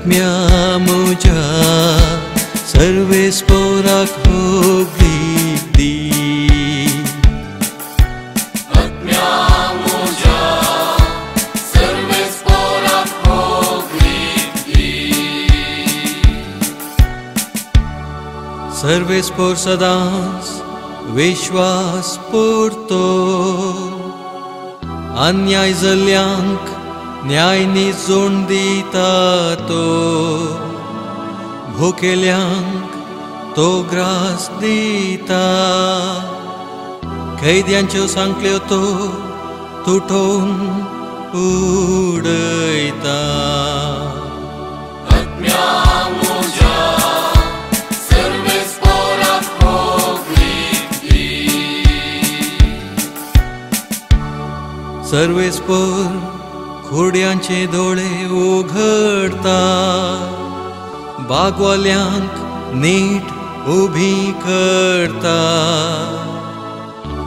आत्म्या म्हज्या सर्वेस्पराक होगली दी. आत्म्या म्हज्या सर्वेस्पराक होगली दी. सर्वेस्पर सदांच विश्वास पुरतो, अन्याय जाल्ल्यांक न्याय निजोण दिता तो. भुकेल्यांक तो ग्रास दिता, कैद्यांच्यो सांखल्यो तो तुटोवन उडयता. आत्म्या म्हज्या सर्वेस्पराक होगली दी. सर्वेस्पर खोड्यांचे दोळे उघडता, बागवाल्यांक नीट उभी करता.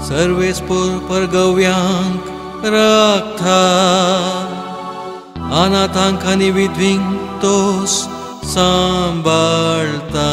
सर्वेस्पर परगव्यांक राखता, अनाथांक आनी विधवींक तोस सांबाळता.